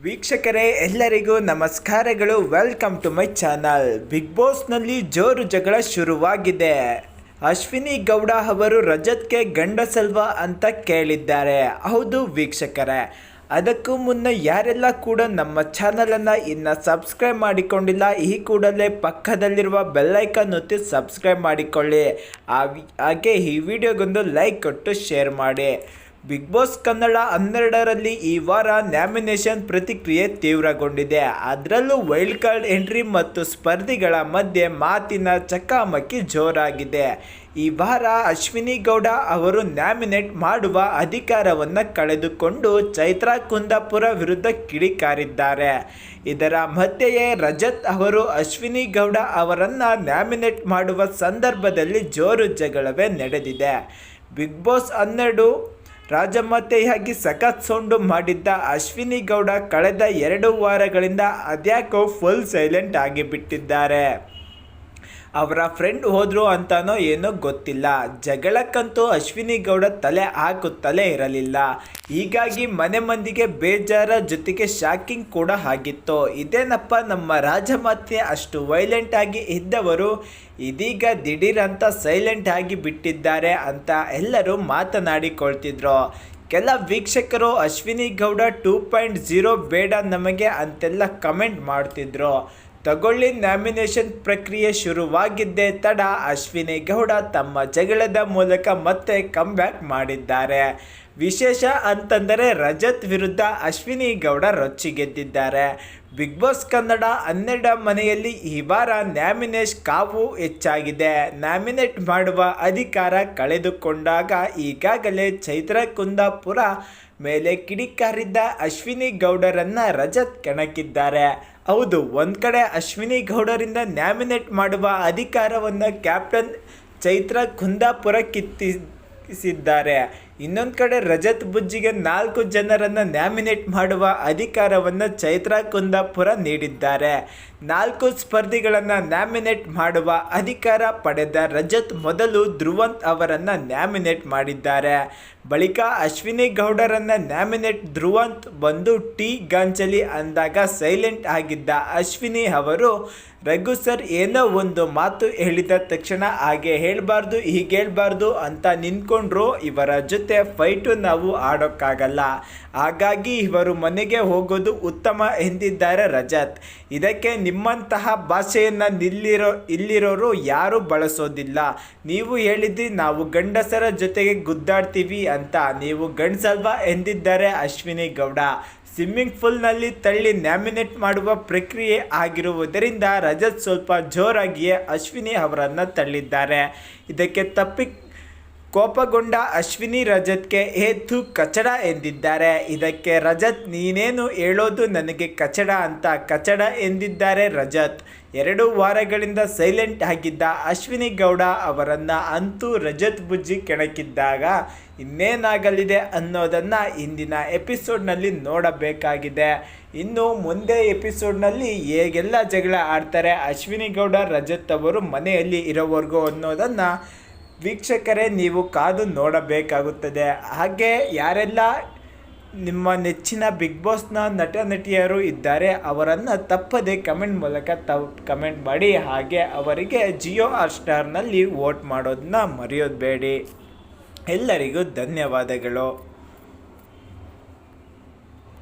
ವೀಕ್ಷಕರೇ ಎಲ್ಲರಿಗೂ ನಮಸ್ಕಾರಗಳು. Welcome to my channel. Big ಬಾಸ್ನಲ್ಲಿ ಜೋರು ಜಗಳ ಶುರುವಾಗಿದೆ. ಅಶ್ವಿನಿ ಗೌಡ ಅವರು ರಜತ್ಗೆ ಗಂಡಸಲ್ವಾ ಅಂತ ಕೇಳಿದ್ದಾರೆ. ಹೌದು ವೀಕ್ಷಕರೇ, ಅದಕ್ಕೂ ಮುನ್ನ ಯಾರೆಲ್ಲ ಕೂಡ ನಮ್ಮ ಚಾನಲನ್ನು ಇನ್ನು ಸಬ್ಸ್ಕ್ರೈಬ್ ಮಾಡಿಕೊಂಡಿಲ್ಲ, ಈ ಕೂಡಲೇ ಪಕ್ಕದಲ್ಲಿರುವ ಬೆಲ್ಲೈಕನ್ ಒತ್ತಿ ಸಬ್ಸ್ಕ್ರೈಬ್ ಮಾಡಿಕೊಳ್ಳಿ. ಹಾಗೆ ಈ ವಿಡಿಯೋಗೊಂದು ಲೈಕ್ ಕೊಟ್ಟು ಶೇರ್ ಮಾಡಿ. ಬಿಗ್ ಬಾಸ್ ಕನ್ನಡ 12ರಲ್ಲಿ ಈ ವಾರ ನ್ಯಾಮಿನೇಷನ್ ಪ್ರತಿಕ್ರಿಯೆ ತೀವ್ರಗೊಂಡಿದೆ. ಅದರಲ್ಲೂ ವೈಲ್ಡ್ ಕಾರ್ಡ್ ಎಂಟ್ರಿ ಮತ್ತು ಸ್ಪರ್ಧಿಗಳ ಮಧ್ಯೆ ಮಾತಿನ ಚಕಮಕಿ ಜೋರಾಗಿದೆ. ಈ ವಾರ ಅಶ್ವಿನಿ ಗೌಡ ಅವರು ನ್ಯಾಮಿನೇಟ್ ಮಾಡುವ ಅಧಿಕಾರವನ್ನು ಕಳೆದುಕೊಂಡು ಚೈತ್ರಾ ಕುಂದಾಪುರ ವಿರುದ್ಧ ಕಿಡಿಕಾರಿದ್ದಾರೆ. ಇದರ ಮಧ್ಯೆಯೇ ರಜತ್ ಅವರು ಅಶ್ವಿನಿ ಗೌಡ ಅವರನ್ನು ನ್ಯಾಮಿನೇಟ್ ಮಾಡುವ ಸಂದರ್ಭದಲ್ಲಿ ಜೋರು ಜಗಳವೇ ನಡೆದಿದೆ. ಬಿಗ್ ಬಾಸ್ 12 ರಾಜಮಾತೆಯಾಗಿ ಸಖತ್ ಸೌಂಡು ಮಾಡಿದ್ದ ಅಶ್ವಿನಿ ಗೌಡ ಕಳೆದ 2 ವಾರಗಳಿಂದ ಅದ್ಯಾಕೋ ಫುಲ್ ಸೈಲೆಂಟ್ ಆಗಿಬಿಟ್ಟಿದ್ದಾರೆ. ಅವರ ಫ್ರೆಂಡ್ ಹೋದ್ರು ಅಂತಾನೋ ಏನೋ ಗೊತ್ತಿಲ್ಲ. ಜಗಳಕ್ಕಂತೂ ಅಶ್ವಿನಿ ಗೌಡ ತಲೆ ಹಾಕುತ್ತಲೇ ಇರಲಿಲ್ಲ. ಹೀಗಾಗಿ ಮನೆ ಮಂದಿಗೆ ಬೇಜಾರ, ಜೊತೆಗೆ ಶಾಕಿಂಗ್ ಕೂಡ ಆಗಿತ್ತು. ಇದೇನಪ್ಪ ನಮ್ಮ ರಾಜಮಾತೆ ಅಷ್ಟು ವೈಲೆಂಟ್ ಆಗಿ ಇದ್ದವರು ಇದೀಗ ದಿಢೀರಂತ ಸೈಲೆಂಟ್ ಆಗಿ ಬಿಟ್ಟಿದ್ದಾರೆ ಅಂತ ಎಲ್ಲರೂ ಮಾತನಾಡಿಕೊಳ್ತಿದ್ರು. ಕೆಲ ವೀಕ್ಷಕರು ಅಶ್ವಿನಿ ಗೌಡ 2.0 ಬೇಡ ನಮಗೆ ಅಂತೆಲ್ಲ ಕಮೆಂಟ್ ಮಾಡ್ತಿದ್ರು. ತಗೊಳ್ಳಿ, ನ್ಯಾಮಿನೇಷನ್ ಪ್ರಕ್ರಿಯೆ ಶುರುವಾಗಿದ್ದೇ ತಡ ಅಶ್ವಿನಿ ಗೌಡ ತಮ್ಮ ಜಗಳದ ಮೂಲಕ ಮತ್ತೆ ಕಮ್ಬ್ಯಾಕ್ ಮಾಡಿದ್ದಾರೆ. ವಿಶೇಷ ಅಂತಂದರೆ ರಜತ್ ವಿರುದ್ಧ ಅಶ್ವಿನಿ ಗೌಡ ರೊಚ್ಚಿಗೆದ್ದಿದ್ದಾರೆ. ಬಿಗ್ ಬಾಸ್ ಕನ್ನಡ 12 ಮನೆಯಲ್ಲಿ ಈ ವಾರ ನ್ಯಾಮಿನೇಷನ್ ಕಾವು ಹೆಚ್ಚಾಗಿದೆ. ನ್ಯಾಮಿನೇಟ್ ಮಾಡುವ ಅಧಿಕಾರ ಕಳೆದುಕೊಂಡಾಗ ಈಗಾಗಲೇ ಚೈತ್ರಾ ಕುಂದಾಪುರ ಮೇಲೆ ಕಿಡಿಕಾರಿದ್ದ ಅಶ್ವಿನಿ ಗೌಡರನ್ನು ರಜತ್ ಕೆಣಕಿದ್ದಾರೆ. ಹೌದು, ಒಂದು ಕಡೆ ಅಶ್ವಿನಿ ಗೌಡರಿಂದ ನ್ಯಾಮಿನೇಟ್ ಮಾಡುವ ಅಧಿಕಾರವನ್ನು ಕ್ಯಾಪ್ಟನ್ ಚೈತ್ರಾ ಕುಂದಾಪುರ ಕಿತ್ತಿಸಿದ್ದಾರೆ. ಇನ್ನೊಂದು ಕಡೆ ರಜತ್ ಬುಜ್ಜಿಗೆ 4 ಜನರನ್ನು ನ್ಯಾಮಿನೇಟ್ ಮಾಡುವ ಅಧಿಕಾರವನ್ನು ಚೈತ್ರಾ ಕುಂದಾಪುರ ನೀಡಿದ್ದಾರೆ. 4 ಸ್ಪರ್ಧಿಗಳನ್ನು ನ್ಯಾಮಿನೇಟ್ ಮಾಡುವ ಅಧಿಕಾರ ಪಡೆದ ರಜತ್ ಮೊದಲು ಧ್ರುವಂತ್ ಅವರನ್ನು ನ್ಯಾಮಿನೇಟ್ ಮಾಡಿದ್ದಾರೆ. ಬಳಿಕ ಅಶ್ವಿನಿ ಗೌಡರನ್ನು ನ್ಯಾಮಿನೇಟ್ ಧ್ರುವಂತ್ ಬಂದು ಟೀ ಗಾಂಚಲಿ ಅಂದಾಗ ಸೈಲೆಂಟ್ ಆಗಿದ್ದ ಅಶ್ವಿನಿ ಅವರು ರಘು ಸರ್ ಏನೋ ಒಂದು ಮಾತು ಹೇಳಿದ ತಕ್ಷಣ ಹಾಗೆ ಹೇಳಬಾರ್ದು ಹೀಗೆ ಹೇಳಬಾರ್ದು ಅಂತ ನಿಂತ್ಕೊಂಡ್ರು. ಇವರ ಜೊತೆ ಫೈಟು ನಾವು ಆಡೋಕ್ಕಾಗಲ್ಲ, ಹಾಗಾಗಿ ಇವರು ಮನೆಗೆ ಹೋಗೋದು ಉತ್ತಮ ಎಂದಿದ್ದಾರೆ ರಜತ್. ಇದಕ್ಕೆ ನಿಮ್ಮಂತಹ ಭಾಷೆಯನ್ನು ಇಲ್ಲಿರೋರು ಯಾರೂ ಬಳಸೋದಿಲ್ಲ. ನೀವು ಹೇಳಿದ್ರಿ ನಾವು ಗಂಡಸರ ಜೊತೆಗೆ ಗುದ್ದಾಡ್ತೀವಿ ಅಂತ, ನೀವು ಗಂಡಸಲ್ವಾ ಎಂದಿದ್ದಾರೆ ಅಶ್ವಿನಿ ಗೌಡ. ಸ್ವಿಮ್ಮಿಂಗ್ ಪೂಲ್ನಲ್ಲಿ ತಳ್ಳಿ ನ್ಯಾಮಿನೇಟ್ ಮಾಡುವ ಪ್ರಕ್ರಿಯೆ ಆಗಿರುವುದರಿಂದ ರಜತ್ ಸ್ವಲ್ಪ ಜೋರಾಗಿಯೇ ಅಶ್ವಿನಿ ಅವರನ್ನು ತಳ್ಳಿದ್ದಾರೆ. ಇದಕ್ಕೆ ಕೋಪಗೊಂಡ ಅಶ್ವಿನಿ ರಜತ್ಗೆ ಏತು ಕಚಡ ಎಂದಿದ್ದಾರೆ. ಇದಕ್ಕೆ ರಜತ್ ನೀನೇನು ಹೇಳೋದು ನನಗೆ ಕಚಡ ಅಂತ ಕಚಡ ಎಂದಿದ್ದಾರೆ ರಜತ್. 2 ವಾರಗಳಿಂದ ಸೈಲೆಂಟ್ ಆಗಿದ್ದ ಅಶ್ವಿನಿ ಗೌಡ ಅವರನ್ನು ಅಂತೂ ರಜತ್ ಬುಜ್ಜಿ ಕೆಣಕಿದ್ದಾಗ ಇನ್ನೇನಾಗಲಿದೆ ಅನ್ನೋದನ್ನು ಇಂದಿನ ಎಪಿಸೋಡ್ನಲ್ಲಿ ನೋಡಬೇಕಾಗಿದೆ. ಇನ್ನು ಮುಂದೆ ಎಪಿಸೋಡ್ನಲ್ಲಿ ಹೇಗೆಲ್ಲ ಜಗಳ ಆಡ್ತಾರೆ ಅಶ್ವಿನಿ ಗೌಡ ರಜತ್ ಅವರು ಮನೆಯಲ್ಲಿ ಇರೋವರೆಗೂ ಅನ್ನೋದನ್ನು ವೀಕ್ಷಕರೇ ನೀವು ಕಾದು ನೋಡಬೇಕಾಗುತ್ತದೆ. ಹಾಗೆ ಯಾರೆಲ್ಲ ನಿಮ್ಮ ನೆಚ್ಚಿನ ಬಿಗ್ ಬಾಸ್ನ ನಟ ನಟಿಯರು ಇದ್ದಾರೆ ಅವರನ್ನು ತಪ್ಪದೆ ಕಮೆಂಟ್ ಮೂಲಕ ಕಮೆಂಟ್ ಮಾಡಿ. ಹಾಗೆ ಅವರಿಗೆ ಜಿಯೋ ಹಾಟ್‌ಸ್ಟಾರ್ನಲ್ಲಿ ವೋಟ್ ಮಾಡೋದನ್ನ ಮರೆಯೋದು ಬೇಡಿ. ಎಲ್ಲರಿಗೂ ಧನ್ಯವಾದಗಳು.